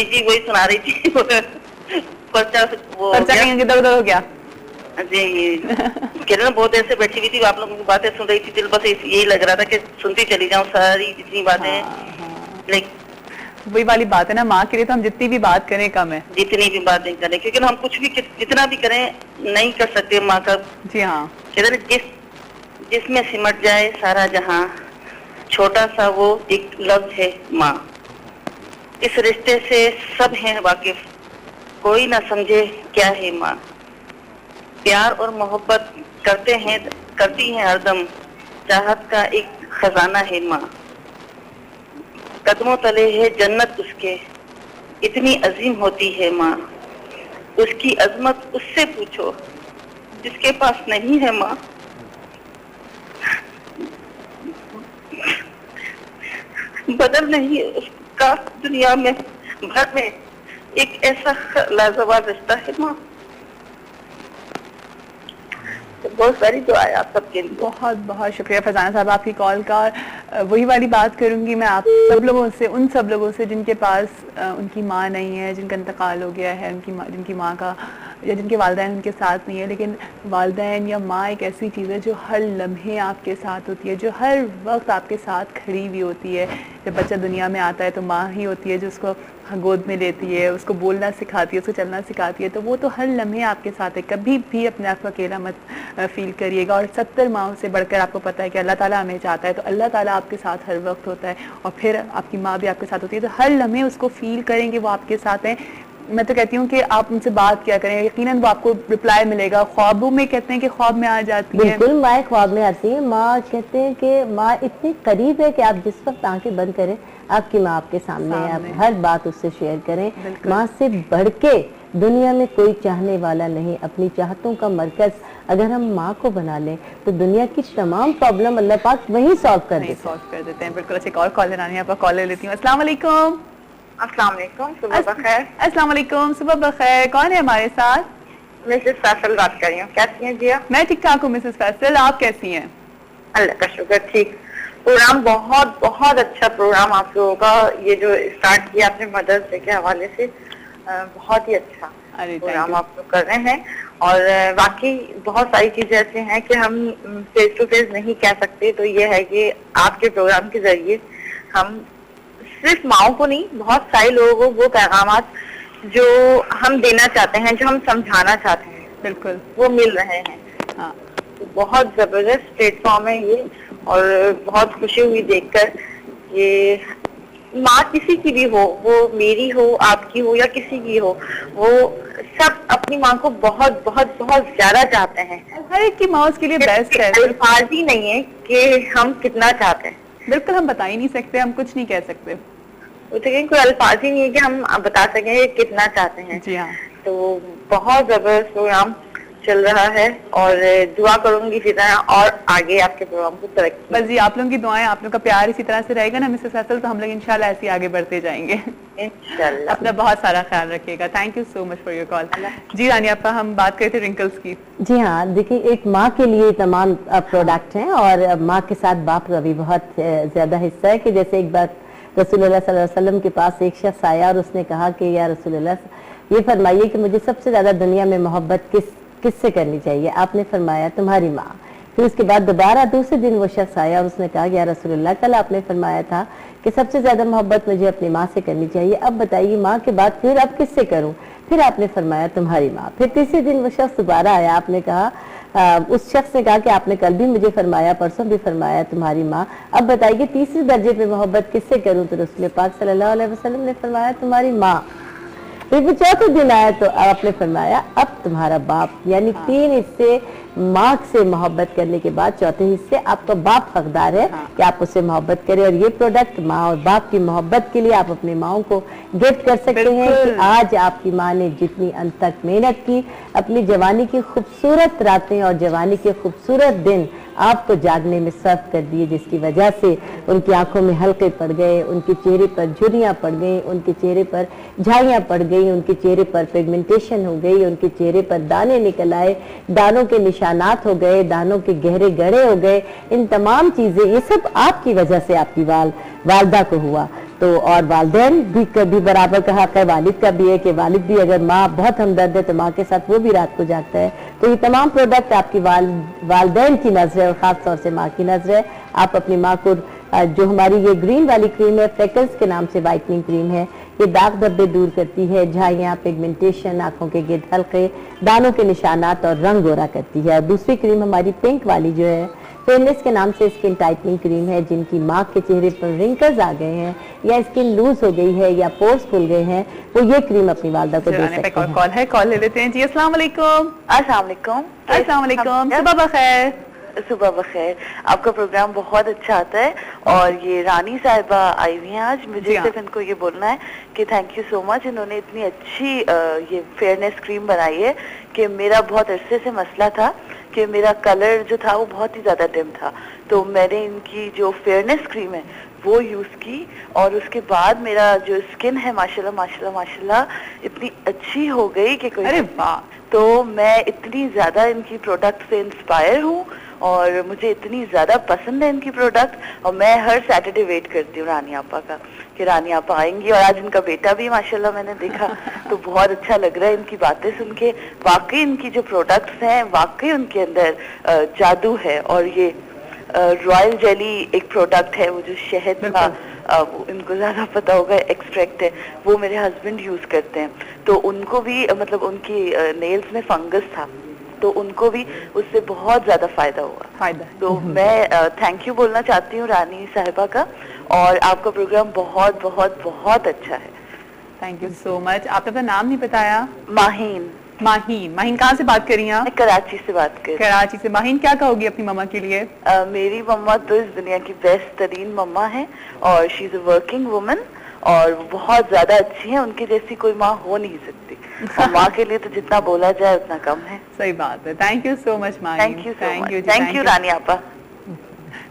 जी जी वही सुना रही थी। पर्चा वो पर्चा कहीं इधर उधर हो गया जी। कह रहे ना बहुत देर से बैठी हुई थी, आप लोगों की बातें सुन रही थी, दिल बस यही लग रहा था कि सुनती चली जाऊं सारी जितनी बातें। लेकिन वही वाली बात है ना, माँ के लिए तो हम जितनी भी बात करें कम है, जितनी भी बातें करें, क्योंकि हम कुछ भी जितना भी करें नहीं कर सकते माँ का। जी हाँ, कहते ना जिसमें सिमट जाए सारा जहां, छोटा सा वो एक लफ्ज है माँ। इस रिश्ते से सब हैं वाकिफ, कोई ना समझे क्या है माँ। प्यार और मोहब्बत करती हैं हरदम, चाहत का एक खजाना है माँ। कदमों तले है जन्नत उसके, इतनी अजीम होती है माँ। उसकी अजमत उससे पूछो जिसके पास नहीं है माँ। बदल नहीं उसका दुनिया में भर में एक ऐसा लाजवाब रिश्ता है माँ। तो बहुत सारी दुआ है आप सबके लिए। बहुत बहुत शुक्रिया फरजाना साहब आपकी कॉल का। वही वाली बात करूंगी मैं आप सब लोगों से, उन सब लोगों से जिनके पास उनकी माँ नहीं है, जिनका इंतकाल हो गया है, जिनकी माँ का या जिनके वालिदैन उनके साथ नहीं है। लेकिन वालिदैन या माँ एक ऐसी चीज़ है जो हर लम्हे आपके साथ होती है, जो हर वक्त आपके साथ खड़ी हुई होती है। जब बच्चा दुनिया में आता है तो माँ ही होती है जो उसको गोद में लेती है, उसको बोलना सिखाती है, उसको चलना सिखाती है। तो वो तो हर लम्हे आपके साथ है, कभी भी अपने आप को अकेला मत फील करिएगा। और 70 माओं से बढ़कर आपको पता है कि अल्लाह ताला हमें चाहता है, तो अल्लाह ताला आपके साथ हर वक्त होता है, और फिर आपकी माँ भी आपके साथ होती है। तो हर लम्हे उसको फील करेंगे वो आपके साथ हैं। मैं तो कहती हूँ कि आप उनसे बात क्या करें, यकीनन वो आपको रिप्लाई मिलेगा। ख्वाबों में कहते हैं कि ख्वाब में आ जाती है, बिल्कुल माँ ख्वाब में आती है। माँ कहते हैं कि माँ इतनी करीब है कि आप जिस वक्त आंखें बंद करें आपकी माँ आपके सामने है, आप हर बात उससे शेयर करें। माँ से बढ़ के दुनिया में कोई चाहने वाला नहीं। अपनी चाहतों का मरकज अगर हम माँ को बना लें तो दुनिया की तमाम प्रॉब्लम अल्लाह पाक वहीं सॉल्व कर देते हैं। बिल्कुल। अच्छा, एक और कॉलर आने, आपका कॉलर लेती हूँ। अस्सलाम वालेकुम। अस्सलाम वालेकुम, सुबह बखैर। अस्सलाम वालेकुम, सुबह बखैर। कौन है हमारे साथ? मिसेस फैसल बात कर रही हूँ। कैसी हैं जी आप? मैं ठीक ठाक हूँ मिसेस फैसल, आप कैसी हैं? अल्लाह का शुक्र, ठीक। प्रोग्राम बहुत बहुत अच्छा प्रोग्राम आप लोगों का, ये जो स्टार्ट किया आपने मदर्स डे के हवाले से, बहुत ही अच्छा प्रोग्राम आप लोग कर रहे हैं। और बाकी बहुत सारी चीजें ऐसे हैं कि हम फेस टू फेस नहीं कह सकते, तो ये है कि आपके प्रोग्राम के जरिए हम सिर्फ माओं को नहीं, बहुत सारे लोगों को वो पैगाम जो हम देना चाहते हैं, जो हम समझाना चाहते हैं, बिल्कुल वो मिल रहे हैं। हाँ, तो बहुत जबरदस्त प्लेटफॉर्म है ये, और बहुत खुशी हुई देखकर। ये माँ किसी की भी हो, वो मेरी हो, आपकी हो या किसी की हो, वो सब अपनी माँ को बहुत बहुत बहुत ज्यादा चाहते हैं। हर एक की माँ उसके लिए बेस्ट है। अल्फाज ही नहीं है कि हम कितना चाहते हैं। बिल्कुल, हम बता ही नहीं सकते, हम कुछ नहीं कह सकते। कोई अल्फाज ही नहीं है कि हम बता सकें कितना चाहते हैं। जी हाँ। तो बहुत जबरदस्त प्रोग्राम चल रहा है, और दुआ करूंगी इसी तरह और आगे आपके प्रोग्राम को तरक्की। बस जी, आप लोगों की दुआएं, आप लोगों का प्यार इसी तरह से रहेगा ना मिसेस फैसल, तो हम लोग इंशाल्लाह ऐसे आगे बढ़ते जाएंगे इंशाल्लाह। अपना बहुत सारा ख्याल रखिएगा। Thank you so much for your call. जी रानिया आपका, हम बात कर रहे थे रिंकल्स की। जी हाँ, देखिए एक माँ के लिए तमाम प्रोडक्ट हैं, और माँ के साथ बाप का भी बहुत ज्यादा हिस्सा है। कि जैसे एक बार रसूलुल्लाह सल्लल्लाहु अलैहि वसल्लम के पास एक शख्स आया और उसने कहा कि या रसूलुल्लाह, ये फरमाइए कि मुझे सबसे ज्यादा दुनिया में मोहब्बत किससे करनी चाहिए? आपने फरमाया तुम्हारी माँ। फिर उसके बाद दोबारा दूसरे दिन वो शख्स आया और उसने कहा या रसूलुल्लाह, कल आपने फरमाया था कि सबसे ज्यादा मोहब्बत मुझे अपनी माँ से करनी चाहिए, अब बताइए माँ के बाद फिर अब किससे करूँ? फिर आपने फरमाया तुम्हारी माँ। फिर तीसरे दिन वो शख्स दोबारा आया, आपने कहा उस शख्स ने कहा कि आपने कल भी मुझे फरमाया, परसों भी फरमाया तुम्हारी माँ, अब बताइए तीसरे दर्जे पे मोहब्बत किससे करूँ? तो रसूल पाक सल्लल्लाहु अलैहि वसल्लम ने फरमाया तुम्हारी माँ। फिर वो चौथे दिन आया तो आपने फरमाया अब तुम्हारा बाप। यानी 3 हिस्से माँ से मोहब्बत करने के बाद चौथे हिस्से आपका बाप हकदार है कि आप उससे मोहब्बत करें। और ये प्रोडक्ट माँ और बाप की मोहब्बत के लिए आप अपनी माओं को गिफ्ट कर सकते हैं कि आज आपकी माँ ने जितनी अंत तक मेहनत की, अपनी जवानी की खूबसूरत रातें और जवानी के खूबसूरत दिन आपको जागने में सर्व कर दिए, जिसकी वजह से उनकी आंखों में हल्के पड़ गए, उनके चेहरे पर झुर्रियां पड़ गई, उनके चेहरे पर झाइयां पड़ गई, उनके चेहरे पर पिगमेंटेशन हो गई, उनके चेहरे पर दाने निकल आए, दानों के निशानात हो गए, दानों के गहरे गड़े हो गए। इन तमाम चीजें, ये सब आपकी वजह से आपकी वालदा को हुआ। तो और वालिदैन भी कभी बराबर का हक है, वालिद का भी है कि वालिद भी अगर माँ बहुत हमदर्द है तो माँ के साथ वो भी रात को जागता है। तो ये तमाम प्रोडक्ट आपकी वालिदैन की नजर है और खास तौर से माँ की नजर है। आप अपनी माँ को जो हमारी ये ग्रीन वाली क्रीम है, फ्रेकल्स के नाम से वाइटनिंग क्रीम है, ये दाग धब्बे दूर करती है, झाइयाँ, पिगमेंटेशन, आंखों के गिद हल्के, दानों के निशानात और रंग गोरा करती है। और दूसरी क्रीम हमारी पिंक वाली जो है फेयरनेस के नाम से स्किन टाइटनिंग क्रीम है, जिनकी माँ के चेहरे पर रिंकल्स आ गए हैं या स्किन लूज हो गई है या पोर्स खुल गए हैं, वो ये क्रीम अपनी वालदा को दे सकते हैं। कॉल है, कॉल ले लेते हैं जी। अस्सलाम वालेकुम। अस्सलाम वालेकुम। अस्सलाम वालेकुम, सुबह बखैर। सुबह बखैर। आपका प्रोग्राम बहुत अच्छा आता है और ये रानी साहिबा आई हुई हैं आज। मुझे सिर्फ इनको ये बोलना है कि थैंक यू सो मच। इन्होंने इतनी अच्छी ये फेयरनेस क्रीम बनाई है कि मेरा बहुत अरसे से मसला था कि मेरा कलर जो था वो बहुत ही ज्यादा डिम था, तो मैंने इनकी जो फेयरनेस क्रीम है वो यूज की और उसके बाद मेरा जो स्किन है माशाल्लाह माशाल्लाह माशाल्लाह इतनी अच्छी हो गई कि कोई, अरे वाह। तो मैं इतनी ज्यादा इनकी प्रोडक्ट से इंस्पायर हूँ और मुझे इतनी ज्यादा पसंद है इनकी प्रोडक्ट और मैं हर सैटरडे वेट करती हूँ रानी आपा का कि रानी आपा आएंगी। और आज इनका बेटा भी माशाल्लाह मैंने देखा तो बहुत अच्छा लग रहा है इनकी बातें सुन के। वाकई इनकी जो प्रोडक्ट्स हैं वाकई उनके अंदर जादू है। और ये रॉयल जेली एक प्रोडक्ट है, वो जो शहद का इनको ज्यादा पता होगा एक्सट्रैक्ट है, वो मेरे हस्बैंड यूज करते हैं। तो उनको भी मतलब उनकी नेल्स में फंगस था तो उनको भी उससे बहुत ज्यादा फायदा हुआ। तो मैं थैंक यू बोलना चाहती हूँ रानी साहिबा का और आपका प्रोग्राम बहुत बहुत बहुत अच्छा है। Thank you so much. आपने अपना नाम नहीं बताया। माहीन। माहीन, माहीन कहाँ से बात कर रही हैं आप? मैं कराची से बात कर रही हूँ। कराची से। माहीन क्या कहोगी अपनी मम्मा के लिए? मेरी मम्मा तो इस दुनिया की बेस्ट तरीन मम्मा है और she is a working woman और बहुत ज्यादा अच्छी है। उनकी जैसी कोई माँ हो नहीं सकती और माँ के लिए तो जितना बोला जाए उतना कम है। सही बात है। Thank you so much Maheen. Thank you so much. Thank you Rani आपा।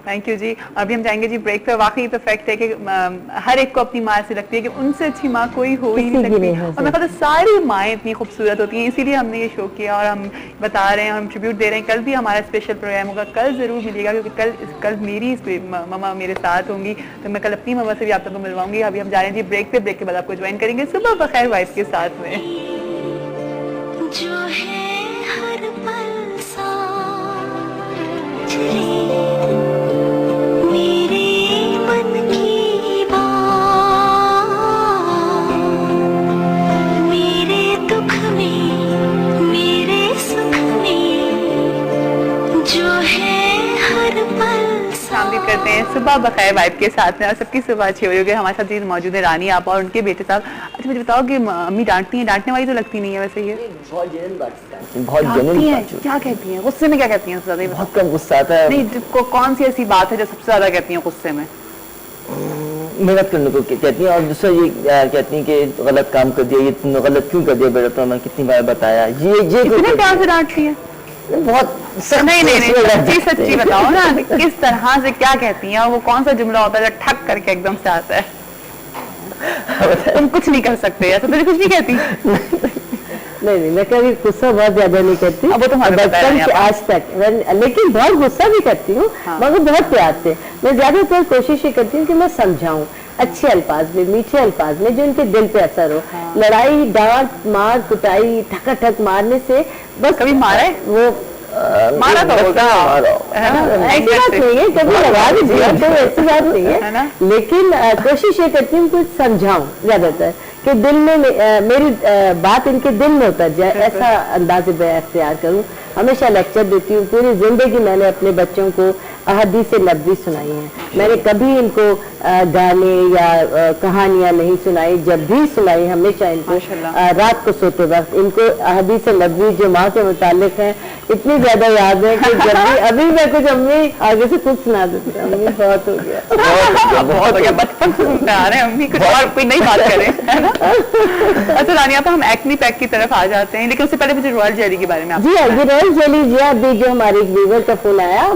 थैंक यू जी। और अभी हम जाएंगे जी ब्रेक पे। वाकई तो फैक्ट है कि हर एक को अपनी माँ से लगती है कि उनसे अच्छी माँ कोई हो ही नहीं सकती और मैं कहता सारी माएँ इतनी खूबसूरत होती हैं, इसीलिए हमने ये शो किया और हम बता रहे हैं, हम ट्रिब्यूट दे रहे हैं। कल भी हमारा स्पेशल प्रोग्राम होगा, कल जरूर मिलेगा क्योंकि कल मेरी मम्मा मेरे साथ होंगी तो मैं कल अपनी मम्मा से भी आप सबको मिलवाऊंगी। अभी हम जा रहे हैं जी ब्रेक पे, ब्रेक के बाद आपको ज्वाइन करेंगे सुबह बखैर वाइफ के साथ में। जो है हर पल करते हैं सुबह बखैर वाइब के साथ में और सबकी सुबह अच्छी हो रही है। हमारे साथ मौजूद है रानी आपा और उनके बेटे साहब। अच्छा मुझे बताओ कि अम्मी डांटती हैं? डांटने वाली तो लगती नहीं है वैसे। ये बहुत जेन्युइन है। क्या कहती हैं? गुस्से में क्या कहती हैं? ज्यादा बहुत कम गुस्सा आता है। नहीं, कौन सी ऐसी बात है जो सबसे ज्यादा कहती हैं गुस्से में? मेहनत करने को कहती हैं और दूसरा ये कहती हैं कि गलत काम कर दिया, ये तुमने गलत क्यों कर दिया बेटा, तो मैं कितनी बार बताया। ये कितने प्यार से डांटती है? बहुत नहीं सच्ची बताओ ना, किस तरह से क्या कहती हैं और वो कौन सा जुमला होता है जो ठक करके एकदम से आता है? तुम कुछ नहीं कर सकते, ऐसा तो कुछ नहीं कहती? नहीं, मैं कभी गुस्सा बहुत ज्यादा नहीं करती बचपन से आज तक, लेकिन बहुत गुस्सा भी करती हूँ मगर बहुत प्यार से। मैं ज्यादातर कोशिश ये करती हूँ कि मैं समझाऊं अच्छे अल्फाज में, मीठे अल्फाज में, जो उनके दिल पे असर हो। लड़ाई, डांट, मार, कुटाई, ठकाठक मारने से बस। कभी मारा है? वो मारा तो होगा, ऐसी बात नहीं है, कभी लगा भी दिया तो ऐसी बात नहीं है, लेकिन कोशिश ये करती हूँ कुछ समझाऊं ज्यादातर कि दिल में मेरी बात इनके दिल में उतर जाए, ऐसा अंदाज़े में अख्तियार करूँ। हमेशा लेक्चर देती हूँ। पूरी जिंदगी मैंने अपने बच्चों को अहदीस नबवी सुनाई हैं। मैंने कभी इनको गाने या कहानियाँ नहीं सुनाई, जब भी सुनाई हमेशा इनको रात को सोते वक्त इनको अहदीस नबवी जो माँ के मुतालिक है इतनी ज्यादा याद है कि जब भी अभी मैं कुछ अम्मी आगे से कुछ सुना देती हूँ, अम्मी बहुत हो गया, बहुत हो गया, बचपन से सुनते आ रहे हैं अम्मी, कुछ और कोई नई बात करें, है ना? अच्छा रानी आप, हम एक्ने पैक की तरफ आ जाते हैं, लेकिन उससे पहले मुझे रॉयल जेली के बारे में। जी हाँ, ये रॉयल जेली जी अभी जो हमारे एक व्यूअर का फोन आया,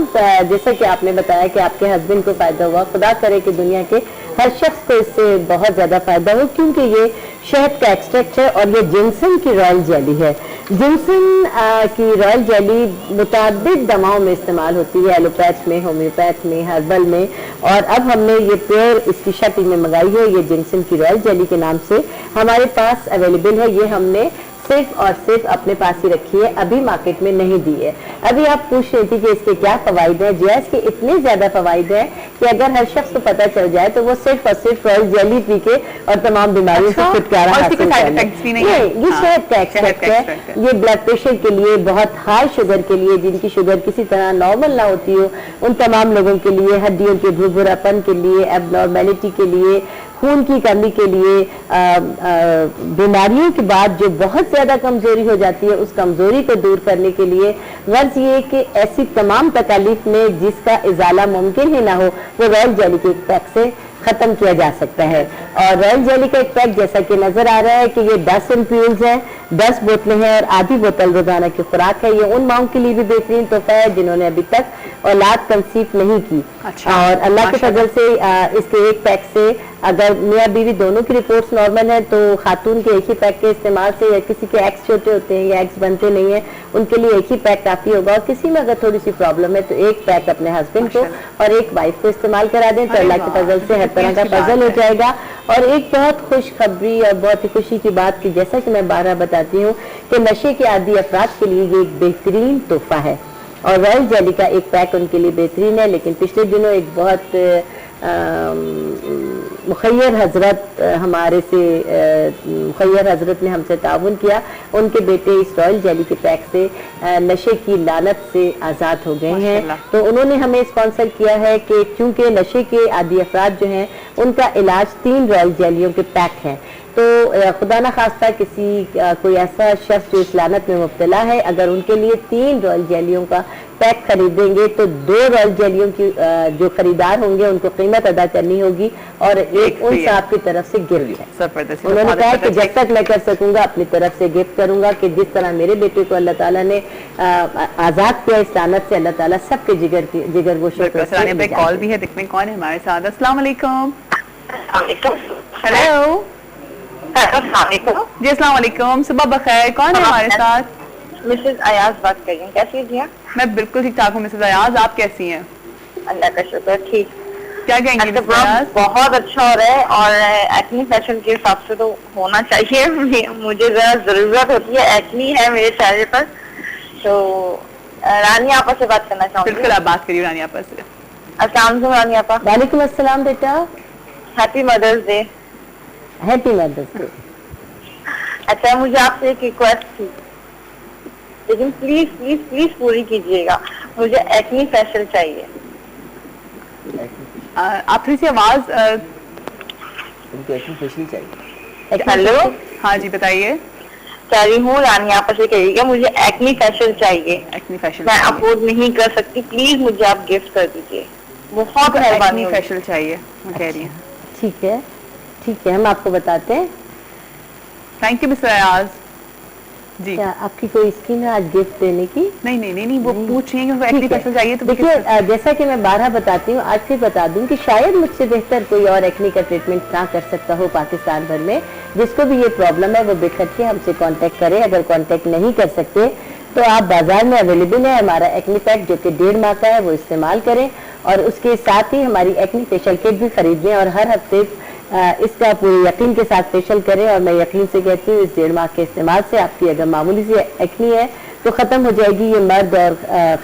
जैसा कि आपने बताया कि आपके हस्बैंड को फायदा हुआ, खुदा करे कि दुनिया के हर शख्स को इससे बहुत ज्यादा फायदा हो, क्योंकि ये शहद का एक्सट्रैक्ट है और ये जिनसन की रॉयल जेली है। जिनसन की रॉयल जेली मुताबिक दवाओं में इस्तेमाल होती है, एलोपैथ में, होम्योपैथ में, हर्बल में, और अब हमने ये प्योर इसकी शक्ल में मंगाई है। ये जिनसन की रॉयल जेली के नाम से हमारे पास अवेलेबल है। ये हमने सिर्फ और सिर्फ अपने पास ही रखी है, अभी मार्केट में नहीं दी है। अभी आप पूछ रही थी कि इसके क्या फवाइद हैं। जैस के इतने ज्यादा फवाइद हैं कि अगर हर शख्स को पता चल जाए तो वो सिर्फ और सिर्फ रॉयल जेली पी के और तमाम बीमारियों से छुटकारा हासिल कर ले। ये शहद का एक्सट्रैक्ट है। ये ब्लड प्रेशर के लिए, बहुत हाई शुगर के लिए, जिनकी शुगर किसी तरह नॉर्मल ना होती हो, उन तमाम लोगों के लिए, हड्डियों के भुरभुरापन के लिए, एबनॉर्मेलिटी के लिए, खून की कमी के लिए, बीमारियों के बाद जो बहुत ज्यादा कमजोरी हो जाती है, उस कमजोरी को दूर करने के लिए, गर्ज ये कि ऐसी तमाम तकालीफ में जिसका इजाला मुमकिन ही ना हो, वो रॉयल जेली के एक पैक से खत्म किया जा सकता है। और रॉयल जेली का एक पैक जैसा कि नजर आ रहा है कि ये 10 एम्प्यूल्स हैं, 10 बोतलें हैं और आधी बोतल रोजाना की खुराक है। ये उन माओं के लिए भी बेहतरीन तोहफा है जिन्होंने अभी तक औलाद कंसीव नहीं की। और अल्लाह के फजल से इसके एक पैक से अगर मियाँ बीवी दोनों की रिपोर्ट्स नॉर्मल है तो खातून के एक ही पैक के इस्तेमाल से, या किसी के एग्स छोटे होते हैं या एग्स बनते नहीं है, उनके लिए एक ही पैक काफी होगा। और किसी में अगर थोड़ी सी प्रॉब्लम है तो एक पैक अपने हस्बैंड को और एक वाइफ को इस्तेमाल करा दें तो अल्लाह के फजल से हर तरह का फजल हो जाएगा। और एक बहुत खुशखबरी और बहुत ही खुशी की बात की, जैसा कि मैं बारहा बताती हूँ कि नशे के आदी अफराद के लिए ये एक बेहतरीन तोहफा है और रॉयल जेली का एक पैक उनके लिए बेहतरीन है। लेकिन पिछले दिनों एक बहुत मुखैर हजरत हमारे से मुखैर हजरत ने हमसे ताउन किया। उनके बेटे इस रॉयल जेली के पैक से नशे की लानत से आज़ाद हो गए हैं। तो उन्होंने हमें स्पॉन्सर किया है कि चूंकि नशे के आदी अफराद जो हैं उनका इलाज 3 रॉयल जेलियों के पैक हैं, तो खुदा न खास्ता किसी कोई ऐसा शख्स जो इस लानत में मुब्तला है, अगर उनके लिए 3 रॉयल जेलियों का पैक खरीदेंगे तो 2 रॉयल जेलियों की जो खरीदार होंगे उनको कीमत अदा करनी होगी और एक उन साहब की तरफ से गिफ्ट है। उन्होंने कहा कि जब तक मैं कर सकूंगा अपनी तरफ से गिफ्ट करूंगा कि जिस तरह मेरे बेटे को अल्लाह ताला ने आजाद किया इस लानत से, अल्लाह ताला सबके जिगर गोशे पे कॉल भी है, देखने कौन है हमारे साथ। अस्सलाम वालेकुम। हेलो जी, अस्सलाम वालेकुम, सुबह बखैर। कौन है हमारे साथ? मिसेस अयाज बात कर रही हैं। कैसी हैं जी आप? मैं बिल्कुल ठीक ठाक हूँ मिसेस अयाज, आप कैसी हैं? अल्लाह का शुक्र, ठीक। क्या कहेंगी मिसेस अयाज? बहुत अच्छा हो रहा है और एक्नी फैशन के हिसाब से तो होना चाहिए। मुझे जरा जरूरत होती है, एक्नी है मेरे चेहरे पर। तो रानी आपा से बात करना चाहूँगी। बिल्कुल, आप बात करिए रानी आपा से। अस्सलाम वालेकुम रानी आपा। वालेकुम अस्सलाम बेटा, happy mother's day. Happy mother's day. अच्छा, मुझे आपसे एक रिक्वेस्ट थी, लेकिन प्लीज प्लीज प्लीज पूरी कीजिएगा। मुझे एक्नी फेशियल चाहिए। आप थोड़ी सी आवाज हेलो, हाँ जी बताइए। कह रही हूँ रानी आपस से कहिएगा मुझे एक्नी फेशियल चाहिए। एक्नी फेशियल मैं अफोर्ड नहीं कर सकती, प्लीज मुझे आप गिफ्ट कर दीजिए, बहुत मेहरबानी। फेशियल चाहिए, मैं कह रही हूँ। ठीक है, ठीक है, हम आपको बताते हैं। थैंक यू मिस्टर अयाज जी। क्या आपकी कोई स्कीम है आज गिफ्ट देने की? नहीं नहीं नहीं, नहीं वो पूछ रही है कि एक्नी फेशियल चाहिए तो देखिए, जैसा कि मैं बारहा बताती हूँ, आज फिर बता दूं कि शायद मुझसे बेहतर कोई और एक्नी का ट्रीटमेंट ना कर सकता हो पाकिस्तान भर में। जिसको भी ये प्रॉब्लम है वो बेखट के हमसे कांटेक्ट करे। अगर कांटेक्ट नहीं कर सकते तो आप बाजार में अवेलेबल है हमारा एक्नी पैक जो कि 1.5 माह का है, वो इस्तेमाल करें और उसके साथ ही हमारी एक्नी फेशियल किट भी खरीद लें और हर हफ्ते इसका पूरे यकीन के साथ फेशियल करें। और मैं यकीन से कहती हूँ इस 1.5 माह के इस्तेमाल से आपकी अगर मामूली सी एक्नी है तो खत्म हो जाएगी। ये मर्द और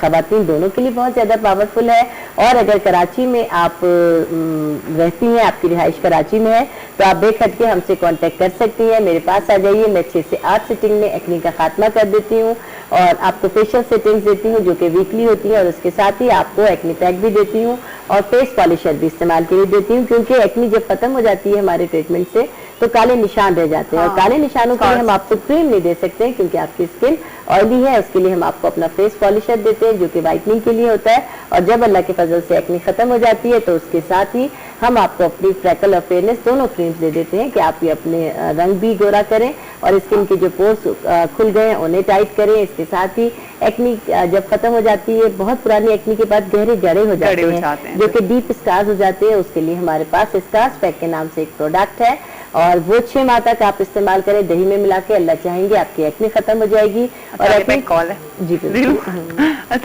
खवातीन दोनों के लिए बहुत ज्यादा पावरफुल है। और अगर कराची में आप रहती हैं, आपकी रिहाइश कराची में है, तो आप बेखट के हमसे कांटेक्ट कर सकती हैं। मेरे पास आ जाइए, मैं 6 से 8 सिटिंग में एक्नी का खात्मा कर देती हूँ और आपको फेशियल सेटिंग्स देती हूँ जो कि वीकली होती है और उसके साथ ही आपको एक्नी पैक भी देती हूँ और फेस पॉलिशर भी इस्तेमाल के लिए देती हूँ। क्योंकि एक्नी जब खत्म हो जाती है हमारे ट्रीटमेंट से तो काले निशान रह जाते हैं और काले निशानों के लिए हम आपको क्रीम नहीं दे सकते हैं क्योंकि आपकी स्किन ऑयली है। उसके लिए हम आपको अपना फेस पॉलिशर देते हैं जो कि वाइटनिंग के लिए होता है। और जब अल्लाह के फजल से एक्नी खत्म हो जाती है तो उसके साथ ही हम आपको अपनी फ्रैकल और फेयरनेस दोनों क्रीम्स दे देते हैं कि आप ये अपने रंग भी गोरा करें और स्किन के जो पोर्स खुल गए हैं उन्हें टाइट करें। इसके साथ ही एक्नी जब खत्म हो जाती है, बहुत पुरानी एक्नी के बाद गहरे जड़े हो जाते हैं जो कि डीप स्कार्स हो जाते हैं, उसके लिए हमारे पास स्कार्स पैक के नाम से एक प्रोडक्ट है और वो 6 माह तक आप इस्तेमाल करें दही में मिला के, अल्लाह चाहेंगे आपकी एक्ने खत्म हो जाएगी। और अपनी कॉल है जी बिल्कुल।